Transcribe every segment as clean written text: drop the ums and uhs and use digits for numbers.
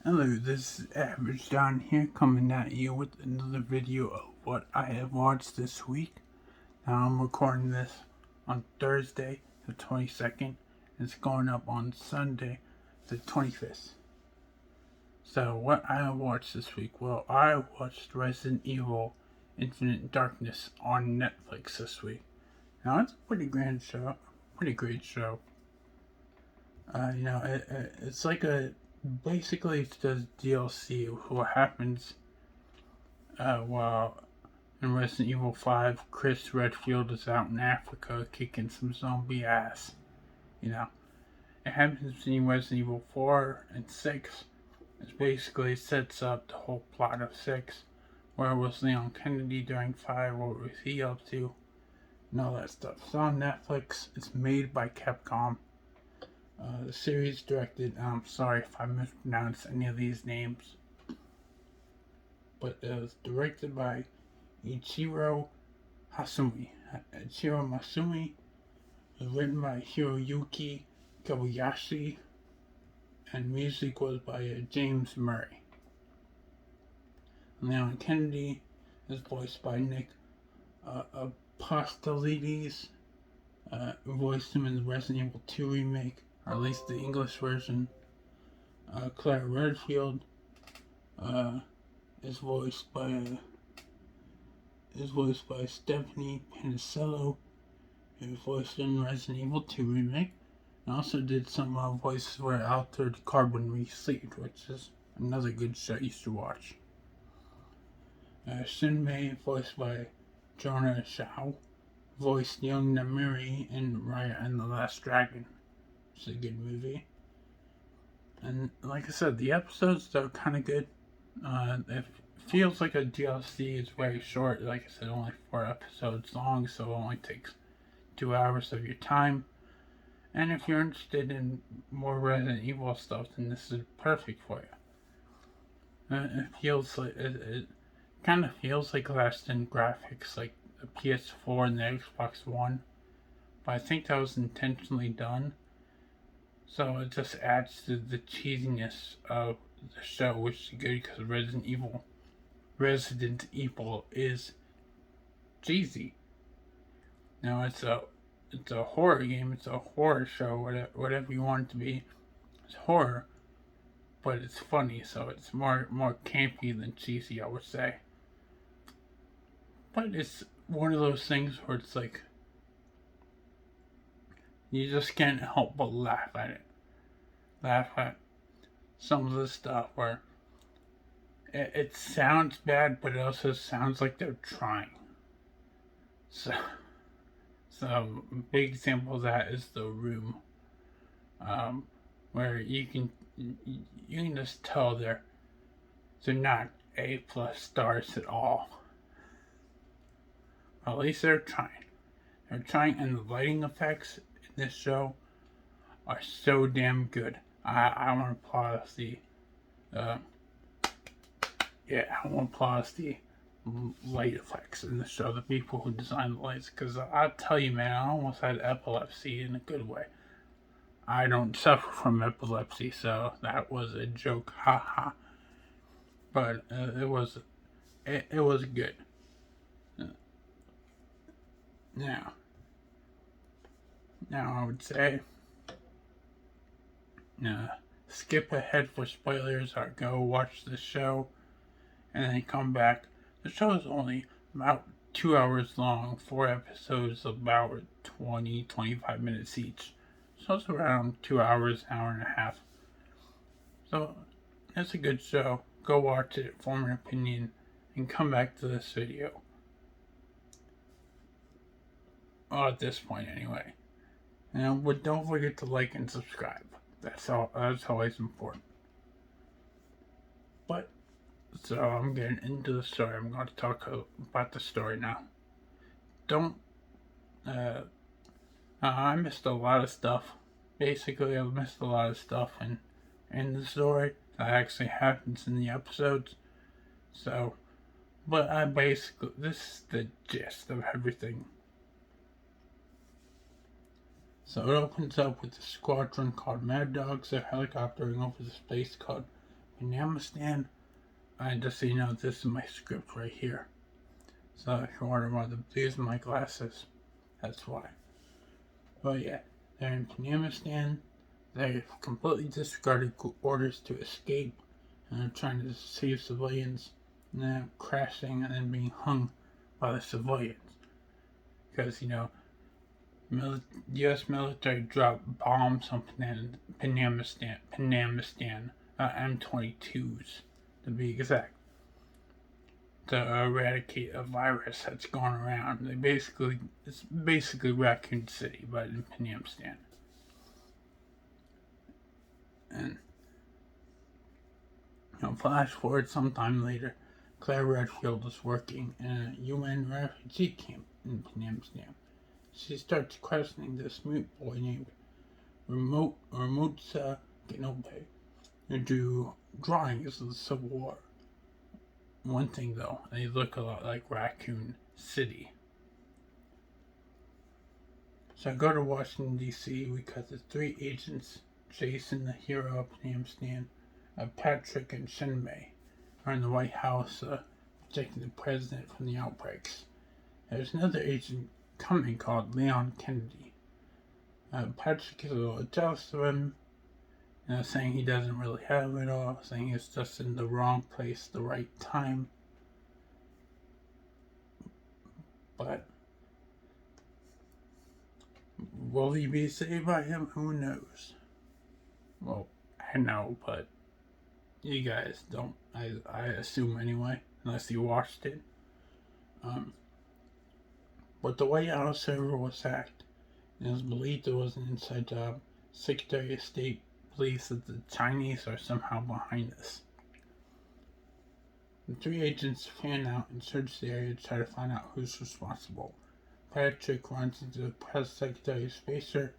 Hello, this is Average down here coming at you with another video of what I have watched this week. Now I'm recording this on Thursday the 22nd. It's going up on Sunday the 25th. So what I have watched this week, well, I watched Resident Evil Infinite Darkness on Netflix this week. Now it's a pretty grand show, pretty great show. It's like basically it's just DLC of what happens while in Resident Evil 5, Chris Redfield is out in Africa kicking some zombie ass. You know, it happens in Resident Evil 4 and 6. It basically sets up the whole plot of 6. Where was Leon Kennedy during 5? What was he up to? And all that stuff. It's on Netflix. It's made by Capcom. The series directed, I'm sorry if I mispronounce any of these names, but it was directed by Ichiro Hasumi. Ichiro Masumi. It was written by Hiroyuki Kobayashi, and music was by James Murray. Leon Kennedy is voiced by Nick Apostolides, voiced him in the Resident Evil 2 remake, or at least the English version. Claire Redfield is voiced by Stephanie Panicello, who voiced in Resident Evil 2 remake, and also did some voices where Altered Carbon received, which is another good show you should watch. Shinmei, voiced by Jonah Shao, voiced young Namiri in Raya and the Last Dragon. It's a good movie. And like I said, the episodes are kind of good. It feels like a DLC. It's very short. Like I said, only 4 episodes long, so it only takes 2 hours of your time. And if you're interested in more Resident Evil stuff, then this is perfect for you. It feels like it kind of feels like last in graphics, like the PS4 and the Xbox One. But I think that was intentionally done. So it just adds to the cheesiness of the show, which is good because Resident Evil is cheesy. Now it's a horror game, it's a horror show, whatever you want it to be. It's horror, but it's funny, so it's more campy than cheesy, I would say. But it's one of those things where it's like you just can't help but laugh at it. Laugh at some of the stuff where it sounds bad, but it also sounds like they're trying. So a big example of that is The Room, where you can just tell they're not A+ stars at all. At least they're trying. They're trying, and the lighting effects in this show are so damn good. I want to applaud the light effects in the show, the people who designed the lights, because I'll tell you, man, I almost had epilepsy in a good way. I don't suffer from epilepsy, so that was a joke, haha. But it was good. Now I would say, skip ahead for spoilers, or go watch the show and then come back. The show is only about 2 hours long, 4 episodes, about 20-25 minutes each. So it's around 2 hours, hour and a half. So it's a good show. Go watch it, form an opinion, and come back to this video. Well, at this point anyway. But don't forget to like and subscribe. That's always important. But so I'm getting into the story. I'm going to talk about the story now. I missed a lot of stuff. Basically, I missed a lot of stuff in the story that actually happens in the episodes. So, but this is the gist of everything. So it opens up with a squadron called Mad Dogs. They're helicoptering over the space called Panamistan. And just so you know, this is my script right here. So if you wonder why the blues in my glasses, that's why. But yeah, they're in Panamistan. They've completely disregarded orders to escape, and they're trying to save civilians, and then crashing and then being hung by the civilians. Because, U.S. military dropped bombs on Panamistan, M22s to be exact, to eradicate a virus that's going around. It's basically Raccoon City, but in Panamistan. And flash forward sometime later, Claire Redfield is working in a UN refugee camp in Panamistan. She starts questioning this mute boy named Ramotsa Genobe, who drew drawings of the Civil War. One thing though, they look a lot like Raccoon City. So I go to Washington, D.C. because the three agents, Jason, the hero of Panamistan, Patrick, and Shenmei, are in the White House protecting the president from the outbreaks. There's another agent coming called Leon Kennedy. Patrick is a little jealous of him, saying he doesn't really have it all, saying he's just in the wrong place at the right time. But will he be saved by him? Who knows? Well, I know, but you guys don't. I assume anyway, unless you watched it. But the White House server was hacked, and it was believed it was an inside job. Secretary of State believes that the Chinese are somehow behind this. The three agents fan out and search the area to try to find out who's responsible. Patrick runs into the press secretary's spacer,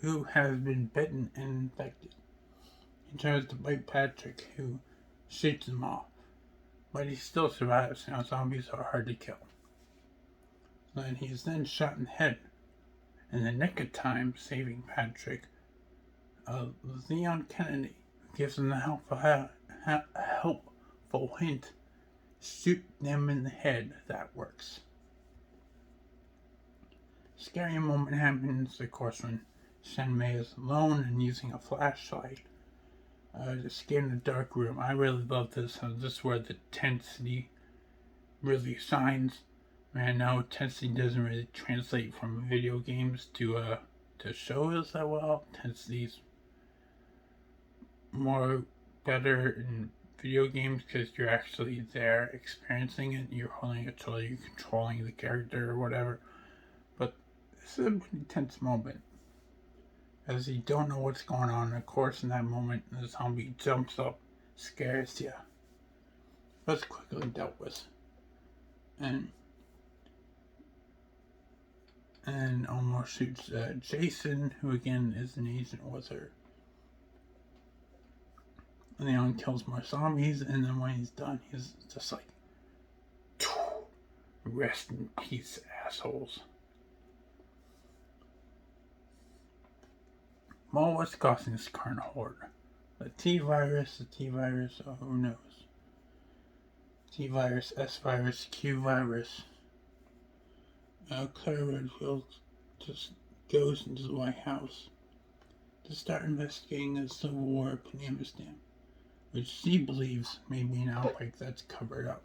who has been bitten and infected. He tries to bite Patrick, who shoots him off, but he still survives. Zombies are hard to kill. And he is then shot in the head. In the nick of time, saving Patrick, Leon Kennedy gives him the helpful hint: shoot them in the head. That works. Scary moment happens, of course, when Shenmei is alone and using a flashlight to scan the dark room. I really love this. This is where the intensity really shines. I know intensity doesn't really translate from video games to shows that well. Intensity's more better in video games because you're actually there experiencing it. You're holding a controller, you're controlling the character or whatever. But this is a pretty tense moment, as you don't know what's going on. Of course, in that moment, the zombie jumps up, scares you. But it's quickly dealt with. And almost shoots Jason, who again is an agent with her. And Leon kills more zombies, and then when he's done, he's just like, rest in peace, assholes. Well, what's causing this current horde? The T-virus, who knows? T-virus, S-virus, Q-virus. Claire Redfield just goes into the White House to start investigating the Civil War in Panamistan, which she believes may be an outbreak that's covered up.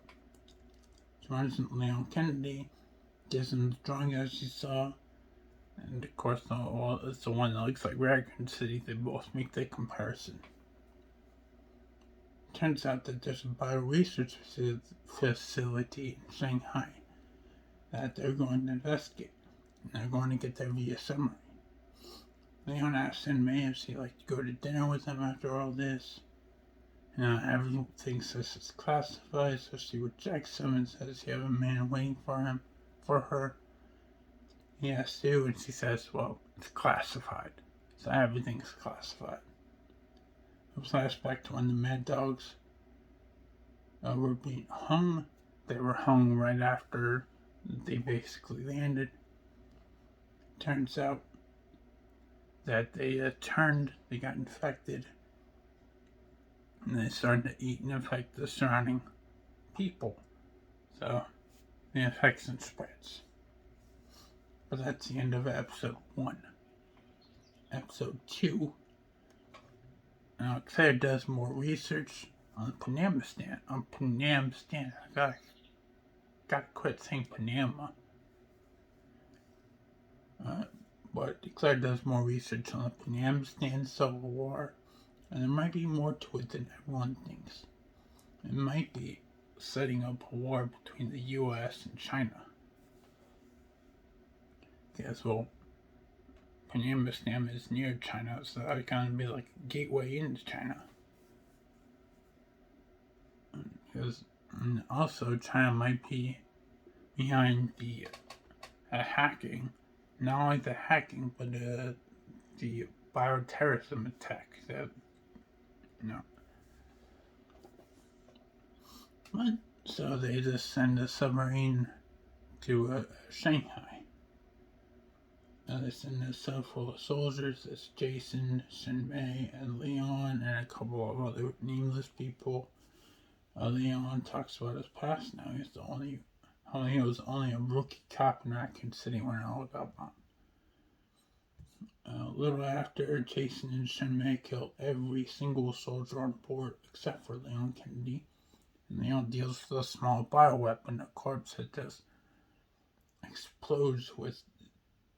She runs into Leon Kennedy, gives him the drawing that she saw, and of course, it's the one that looks like Raccoon City. They both make the comparison. Turns out that there's a bio-research facility in Shanghai that they're going to investigate, and they're going to get there via submarine. Leon asks Shenmei if she'd like to go to dinner with him after all this. Everything says it's classified, so she rejects him and says she has a man waiting for her. He asks to, and she says, well, it's classified. So everything's classified. A flashback to when the Mad Dogs were being hung. They were hung right after they basically landed. Turns out that they got infected, and they start to eat and infect the surrounding people. So the infection spreads. But that's the end of episode 1. Episode 2. Now Claire does more research on Panama Stand. I gotta quit saying Panama. But Claire does more research on the Panama Stand Civil War, and there might be more to it than everyone thinks. It might be setting up a war between the U.S. and China. Because, well, Panama Stand is near China, so that would kind of be like a gateway into China. Because, and also, China might be behind the hacking. Not only the hacking, but the bioterrorism attack that, But, so they just send a submarine to Shanghai. They send a sub full of soldiers. It's Jason, Shinmei, and Leon, and a couple of other nameless people. Leon talks about his past now. He was only a rookie cop in Raccoon City when it all got bombed. A little after, Jason and Shinmei killed every single soldier on board except for Leon Kennedy. And Leon deals with a small bioweapon, a corpse that just explodes with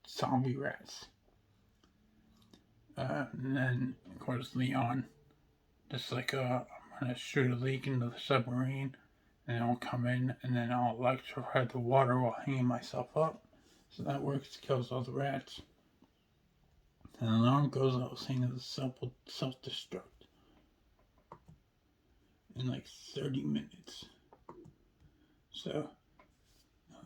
zombie rats. And then, of course, Leon just like, I'm gonna shoot a leak into the submarine, and I'll come in, and then I'll electrify the water while hanging myself up. So that works, kills all the rats. And the alarm goes out saying that the sub will self-destruct in like 30 minutes. So,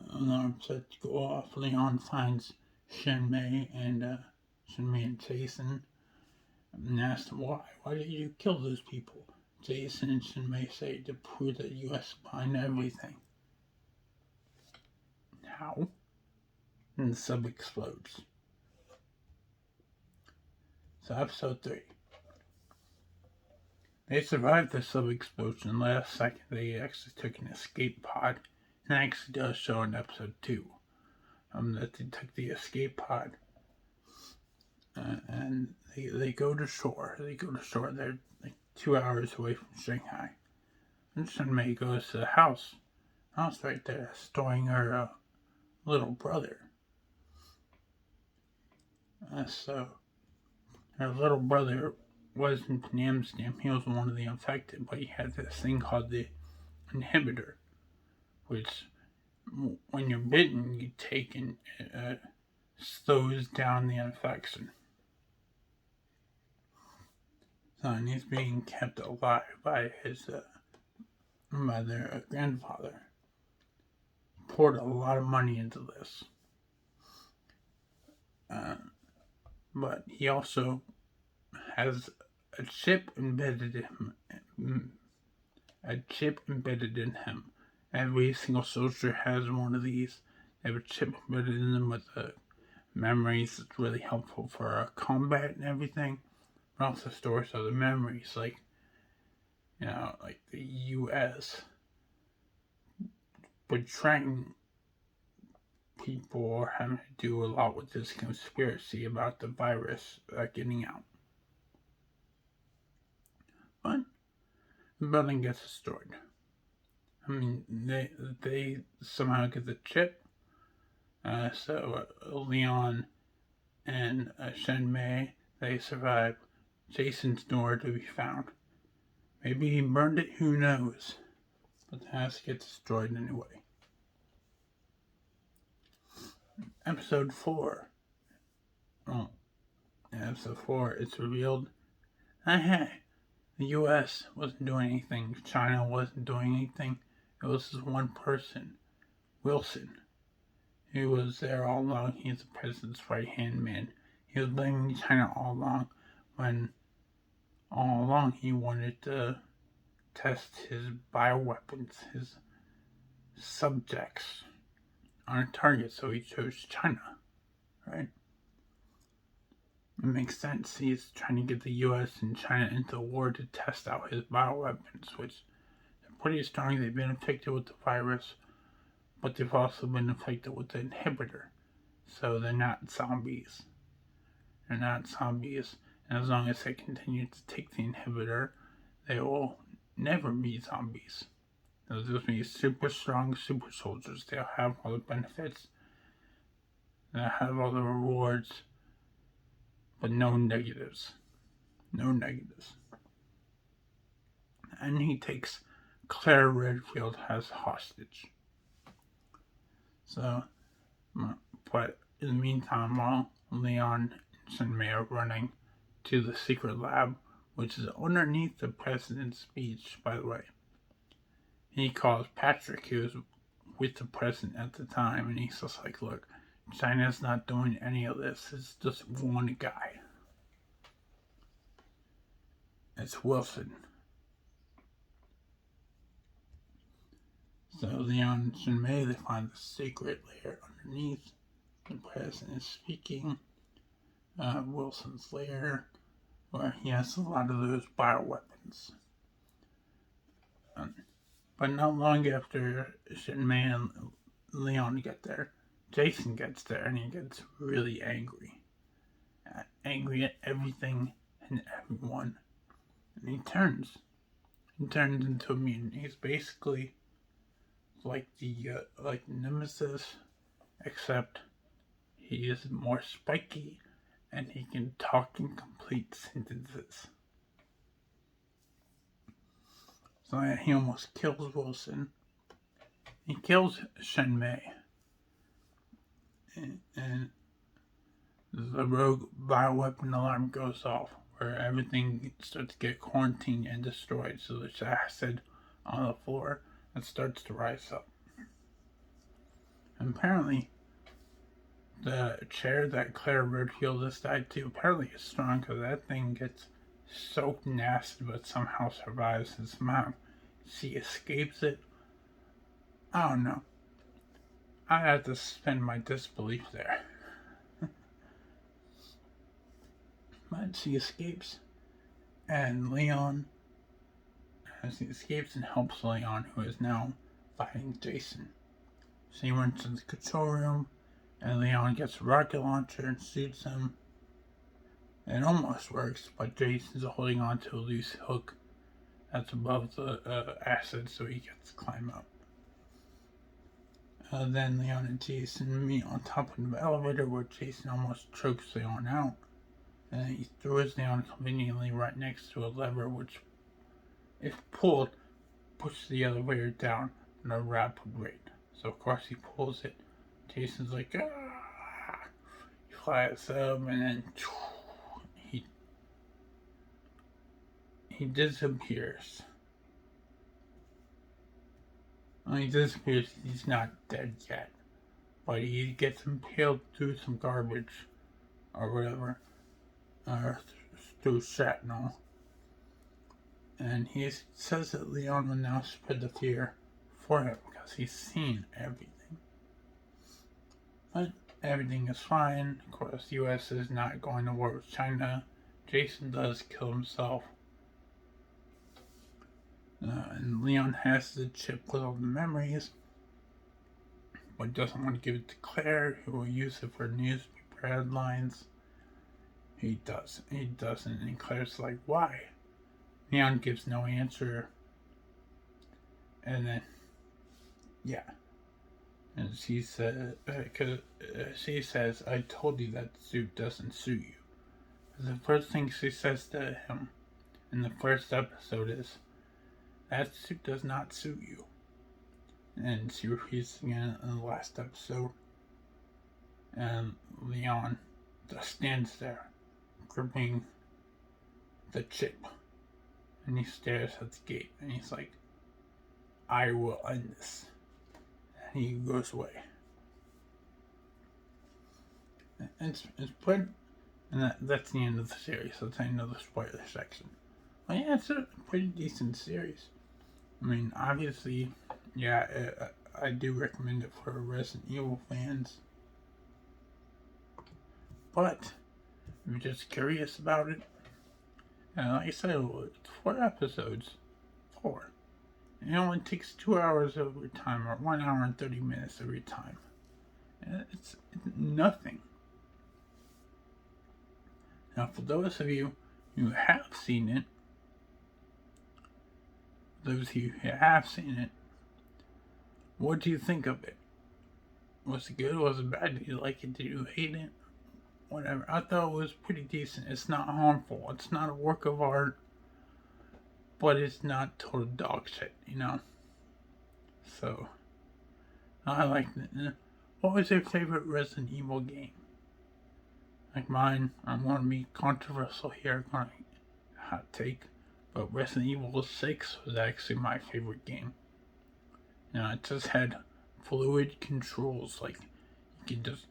the alarm set to go off. Leon finds Shinmei and Jason and asks them why. Why did you kill those people? Jason and Shinmei say to prove that the U.S. is behind everything. How? And the sub explodes. So episode 3. They survived the sub explosion. Last second they actually took an escape pod. And it actually does show in episode 2 that they took the escape pod. And they go to shore. They're like 2 hours away from Shanghai. And Shinmei goes to the house right there, storing her little brother. So her little brother wasn't Namstam. He was one of the infected, but he had this thing called the inhibitor, which when you're bitten, you take and slows down the infection. So, and he's being kept alive by their grandfather. Poured a lot of money into this. But he also has a chip embedded in him. Every single soldier has one of these. They have a chip embedded in them with memories. It's really helpful for combat and everything. But also stores other memories, like the U.S. betraying people or having to do a lot with this conspiracy about the virus getting out. But the building gets destroyed. I mean, they somehow get the chip. So Leon and Shinmei, they survive. Jason's nowhere to be found. Maybe he burned it, who knows? But the house gets destroyed anyway. Episode 4. Episode 4, it's revealed that, hey, the U.S. wasn't doing anything. China wasn't doing anything. It was this one person, Wilson. He was there all along. He's the president's right-hand man. He was blaming China all along when all along he wanted to test his bioweapons, his subjects on a target, so he chose China, right? It makes sense. He's trying to get the US and China into a war to test out his bioweapons, which are pretty strong. They've been infected with the virus, but they've also been infected with the inhibitor. So they're not zombies. They're not zombies. And as long as they continue to take the inhibitor, they will never be zombies. They'll just be super strong super soldiers. They'll have all the benefits. They'll have all the rewards. But no negatives. No negatives. And he takes Claire Redfield as hostage. So, but in the meantime, while Leon and Shenmei are running to the secret lab, which is underneath the president's speech, by the way, he calls Patrick, who was with the president at the time, and he's just like, look, China's not doing any of this. It's just one guy. It's Wilson. So Leon and Shenmei, they find the secret lair underneath. The president is speaking. Wilson's lair, where he has a lot of those bioweapons. But not long after Shenmei and Leon get there, Jason gets there and he gets really angry. Angry at everything and everyone. And he turns into a mutant. He's basically like the Nemesis, except he is more spiky and he can talk in complete sentences. So he almost kills Wilson. He kills Shenmei. And the rogue bioweapon alarm goes off, where everything starts to get quarantined and destroyed. So there's acid on the floor that starts to rise up. And apparently, the chair that Claire Redfield is tied to apparently is strong, because that thing gets soaked in acid but somehow survives, and somehow she escapes it. I don't know. I have to suspend my disbelief there. But she escapes, and Leon, as he escapes and helps Leon, who is now fighting Jason. She runs to the control room, and Leon gets a rocket launcher and shoots him. It almost works, but Jason's holding on to a loose hook that's above the acid, so he gets to climb up. Then Leon and Jason meet on top of the elevator, where Jason almost chokes Leon out. And he throws Leon conveniently right next to a lever, which, if pulled, pushes the elevator down at a rapid rate. So of course he pulls it. Jason's like, ah! He flies up, and then he disappears. When he disappears, he's not dead yet, but he gets impaled through some garbage or whatever, or through shrapnel. And he says that Leon will now spread the fear for him because he's seen everything. But everything is fine. Of course, the US is not going to war with China. Jason does kill himself. And Leon has the chip with all the memories, but doesn't want to give it to Claire, who will use it for newspaper headlines. He doesn't, and Claire's like, why? Leon gives no answer, and then, and she says, I told you that suit doesn't suit you. The first thing she says to him in the first episode is, that suit does not suit you. And she repeats again in the last episode. And Leon just stands there, gripping the chip. And he stares at the gate, and he's like, I will end this. And he goes away. It's pretty, and that's the end of the series. That's the end of the spoiler section. Well, yeah, it's a pretty decent series. I mean, obviously, I do recommend it for Resident Evil fans. But if you're just curious about it. And like I said, it's 4 episodes. 4. And it only takes 2 hours of your time, or 1 hour and 30 minutes of your time. And it's nothing. Now, for those of you who have seen it, what do you think of it? Was it good? Was it bad? Did you like it? Did you hate it? Whatever. I thought it was pretty decent. It's not harmful. It's not a work of art, but it's not total dog shit, you know? So, I liked it. What was your favorite Resident Evil game? Like mine, I'm going to be controversial here, going to hot take, but Resident Evil 6 was actually my favorite game. You know, it just had fluid controls, like, you can just,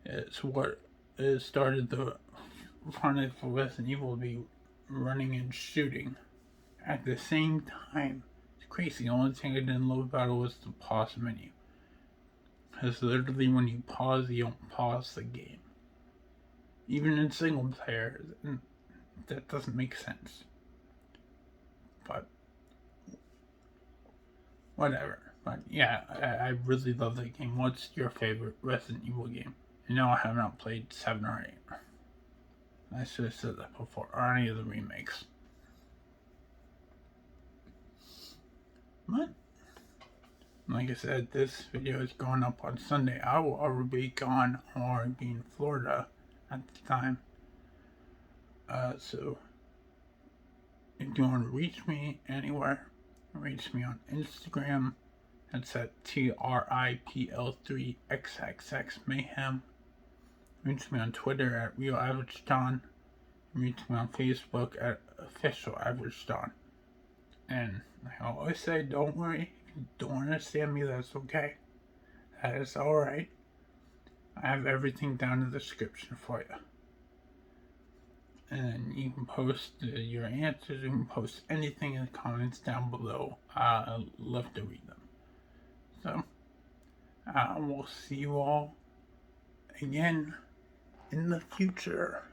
it's what started the fun of Resident Evil to be running and shooting at the same time. It's crazy. The only thing I didn't love about it was the pause menu. Because literally when you pause, you don't pause the game. Even in single player, that doesn't make sense. But, whatever. But yeah, I really love that game. What's your favorite Resident Evil game? You know I have not played 7 or 8. I should have said that before. Or any of the remakes. But, like I said, this video is going up on Sunday. I will already be gone or be in Florida at the time. So, if you want to reach me anywhere, reach me on Instagram. That's at TRIPL3XXX Mayhem. Reach me on Twitter at RealAverageDon. Reach me on Facebook at OfficialAverageDon. And I always say, don't worry. If you don't understand me, that's okay. That is alright. I have everything down in the description for you. And you can post your answers. You can post anything in the comments down below. I love to read them. So, we'll see you all again in the future.